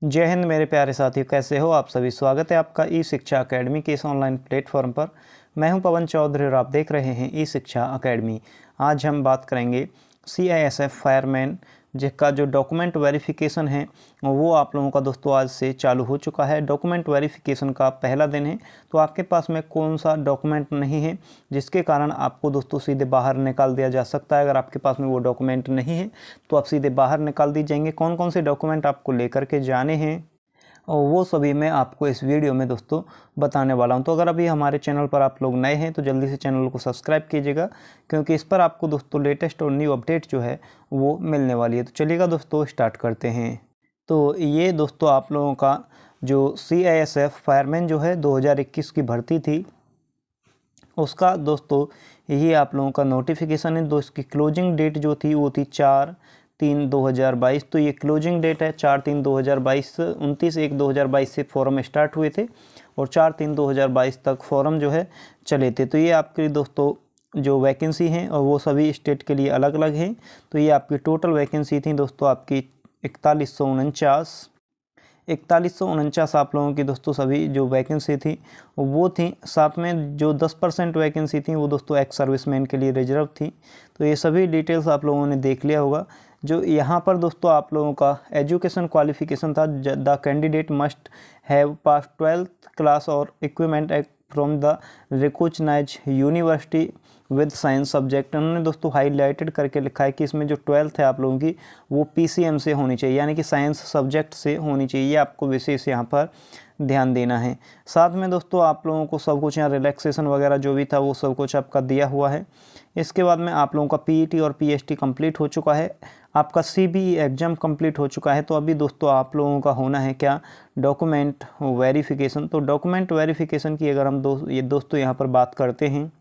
जय हिंद मेरे प्यारे साथियों, कैसे हो आप सभी। स्वागत है आपका ई शिक्षा अकेडमी के इस ऑनलाइन प्लेटफॉर्म पर। मैं हूं पवन चौधरी और आप देख रहे हैं ई शिक्षा अकेडमी। आज हम बात करेंगे CISF फायरमैन जिसका जो डॉक्यूमेंट वेरिफिकेशन है वो आप लोगों का दोस्तों आज से चालू हो चुका है। डॉक्यूमेंट वेरिफिकेशन का पहला दिन है, तो आपके पास में कौन सा डॉक्यूमेंट नहीं है जिसके कारण आपको दोस्तों सीधे बाहर निकाल दिया जा सकता है। अगर आपके पास में वो डॉक्यूमेंट नहीं है तो आप सीधे बाहर निकाल दी जाएंगे। कौन कौन से डॉक्यूमेंट आपको लेकर के जाने हैं और वो सभी मैं आपको इस वीडियो में दोस्तों बताने वाला हूं। तो अगर अभी हमारे चैनल पर आप लोग नए हैं तो जल्दी से चैनल को सब्सक्राइब कीजिएगा, क्योंकि इस पर आपको दोस्तों लेटेस्ट और न्यू अपडेट जो है वो मिलने वाली है। तो चलिएगा दोस्तों स्टार्ट करते हैं। तो ये दोस्तों आप लोगों का जो CISF फायरमैन जो है 2021 की भर्ती थी उसका दोस्तों यही आप लोगों का नोटिफिकेशन है। इसकी क्लोजिंग डेट जो थी वो थी 4/3/2022। तो ये क्लोजिंग डेट है 4/3/2022। 29/1/2022 से फॉर्म स्टार्ट हुए थे और 4/3/2022 तक फॉर्म जो है चले थे। तो ये आपके दोस्तों जो वैकेंसी हैं और वो सभी स्टेट के लिए अलग अलग हैं। तो ये आपकी टोटल वैकेंसी थी दोस्तों आपकी 4149 आप लोगों की दोस्तों सभी जो वैकेंसी थी वो थी। साथ में जो 10% वैकेंसी थी वो दोस्तों एक्स सर्विसमैन के लिए रिजर्व थी। तो ये सभी डिटेल्स आप लोगों ने देख लिया होगा। जो यहाँ पर दोस्तों आप लोगों का एजुकेशन क्वालिफिकेशन था, the candidate must have pass 12th class और equipment from the recognized university with science subject. उन्होंने दोस्तों हाईलाइटेड करके लिखा है कि इसमें जो 12th है आप लोगों की वो PCM से होनी चाहिए, यानी कि साइंस सब्जेक्ट से होनी चाहिए। ये आपको विशेष यहाँ पर ध्यान देना है। साथ में दोस्तों आप लोगों को सब कुछ यहाँ रिलैक्सेशन वगैरह जो भी था वो सब कुछ आपका दिया हुआ है। इसके बाद में आप लोगों का PET और PST कंप्लीट हो चुका है, आपका CBE एग्ज़ाम कंप्लीट हो चुका है। तो अभी दोस्तों आप लोगों का होना है क्या, डॉक्यूमेंट वेरिफिकेशन। तो डॉक्यूमेंट वेरिफिकेशन की अगर हम दोस्तों यहाँ पर बात करते हैं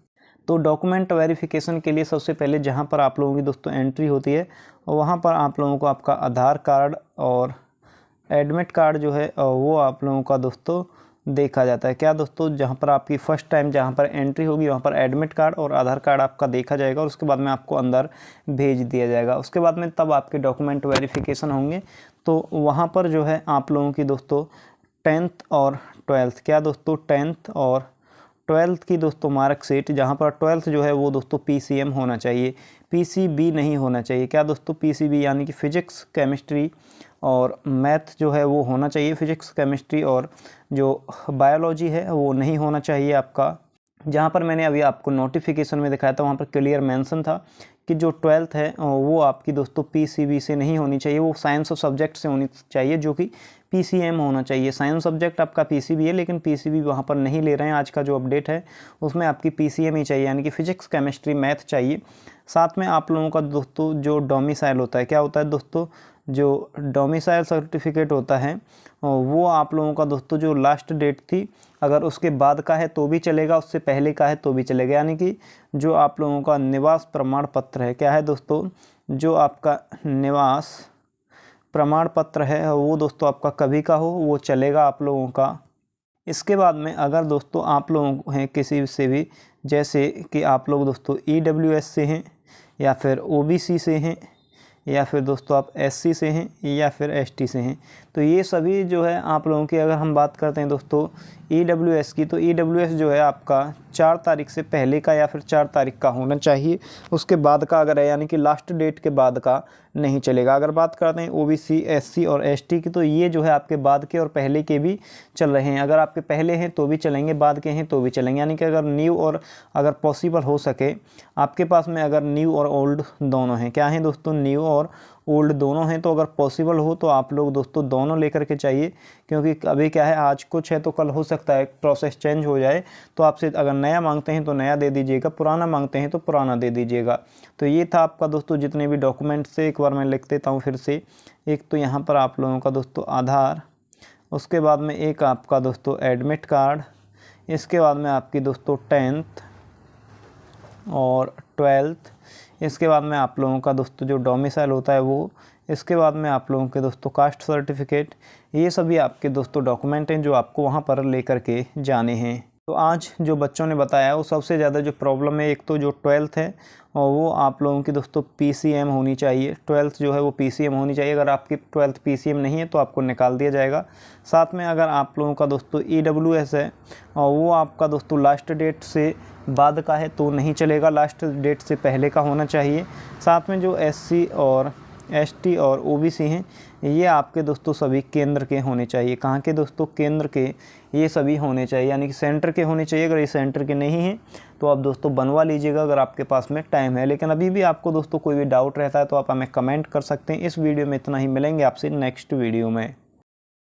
तो डॉक्यूमेंट वेरिफिकेशन के लिए सबसे पहले जहाँ पर आप लोगों की दोस्तों एंट्री होती है और वहाँ पर आप लोगों को आपका आधार कार्ड और एडमिट कार्ड जो है वो आप लोगों का दोस्तों देखा जाता है। क्या दोस्तों, जहाँ पर आपकी फ़र्स्ट टाइम जहाँ पर एंट्री होगी वहाँ पर एडमिट कार्ड और आधार कार्ड आपका देखा जाएगा और उसके बाद में आपको अंदर भेज दिया जाएगा। उसके बाद में तब आपके डॉक्यूमेंट वेरिफिकेशन होंगे। तो वहाँ पर जो है आप लोगों की दोस्तों 10th और 12th, क्या दोस्तों 10th और 12th की दोस्तों मार्कशीट, जहाँ पर 12th जो है वो दोस्तों PCM होना चाहिए, PCB नहीं होना चाहिए। क्या दोस्तों PCB यानी कि फ़िज़िक्स केमिस्ट्री और मैथ जो है वो होना चाहिए। फ़िज़िक्स केमिस्ट्री और जो बायोलॉजी है वो नहीं होना चाहिए आपका। जहाँ पर मैंने अभी आपको नोटिफिकेशन में दिखाया था वहाँ पर क्लियर मेंशन था कि जो 12th है वो आपकी दोस्तों PCB से नहीं होनी चाहिए, वो साइंस सब्जेक्ट से होनी चाहिए जो कि PCM होना चाहिए। साइंस सब्जेक्ट आपका PCB है लेकिन PCB वहाँ पर नहीं ले रहे हैं। आज का जो अपडेट है उसमें आपकी PCM ही चाहिए, यानी कि फ़िज़िक्स केमिस्ट्री मैथ चाहिए। साथ में आप लोगों का दोस्तों जो डोमिसाइल होता है, क्या होता है दोस्तों, जो डोमिसाइल सर्टिफिकेट होता है वो आप लोगों का दोस्तों जो लास्ट डेट थी अगर उसके बाद का है तो भी चलेगा, उससे पहले का है तो भी चलेगा। यानी कि जो आप लोगों का निवास प्रमाण पत्र है, क्या है दोस्तों, जो आपका निवास प्रमाण पत्र है वो दोस्तों आपका कभी का हो वो चलेगा आप लोगों का। इसके बाद में अगर दोस्तों आप लोग हैं किसी से भी, जैसे कि आप लोग दोस्तों EWS से हैं या फिर OBC से हैं या फिर दोस्तों आप SC से हैं या फिर ST से हैं, तो ये सभी जो है आप लोगों की अगर हम बात करते हैं दोस्तों EWS की, तो EWS जो है आपका 4 तारीख से पहले का या फिर 4 तारीख का होना चाहिए। उसके बाद का अगर है यानी कि लास्ट डेट के बाद का नहीं चलेगा। अगर बात करते हैं OBC SC और ST की, तो ये जो है आपके बाद के और पहले के भी चल रहे हैं। अगर आपके पहले हैं तो भी चलेंगे, बाद के हैं तो भी चलेंगे। यानी कि अगर न्यू और अगर पॉसिबल हो सके आपके पास में अगर न्यू और ओल्ड दोनों हैं, क्या हैं दोस्तों, न्यू और ओल्ड दोनों हैं, तो अगर पॉसिबल हो तो आप लोग दोस्तों दोनों लेकर के चाहिए। क्योंकि अभी क्या है, आज कुछ है तो कल हो सकता है प्रोसेस चेंज हो जाए। तो आपसे अगर नया मांगते हैं तो नया दे दीजिएगा, पुराना मांगते हैं तो पुराना दे दीजिएगा। तो ये था आपका दोस्तों जितने भी डॉक्यूमेंट से, एक बार मैं लिख देता हूँ फिर से। एक तो यहाँ पर आप लोगों का दोस्तों आधार, उसके बाद में एक आपका दोस्तों एडमिट कार्ड, इसके बाद में आपकी दोस्तों 10th और 12th, इसके बाद में आप लोगों का दोस्तों जो डोमिसाइल होता है वो, इसके बाद में आप लोगों के दोस्तों कास्ट सर्टिफिकेट। ये सभी आपके दोस्तों डॉक्यूमेंट हैं जो आपको वहाँ पर लेकर के जाने हैं। तो आज जो बच्चों ने बताया वो सबसे ज़्यादा जो प्रॉब्लम है, एक तो जो 12th है और वो आप लोगों की दोस्तों PCM होनी चाहिए। 12th जो है वो PCM होनी चाहिए। अगर आपकी 12th PCM नहीं है तो आपको निकाल दिया जाएगा। साथ में अगर आप लोगों का दोस्तों EWS है और वो आपका दोस्तों लास्ट डेट से बाद का है तो नहीं चलेगा, लास्ट डेट से पहले का होना चाहिए। साथ में जो SC और ST और OBC हैं ये आपके दोस्तों सभी केंद्र के होने चाहिए। कहाँ के दोस्तों? केंद्र के ये सभी होने चाहिए, यानी कि सेंटर के होने चाहिए। अगर ये सेंटर के नहीं हैं तो आप दोस्तों बनवा लीजिएगा अगर आपके पास में टाइम है। लेकिन अभी भी आपको दोस्तों कोई भी डाउट रहता है तो आप हमें कमेंट कर सकते हैं। इस वीडियो में इतना ही, मिलेंगे आपसे नेक्स्ट वीडियो में।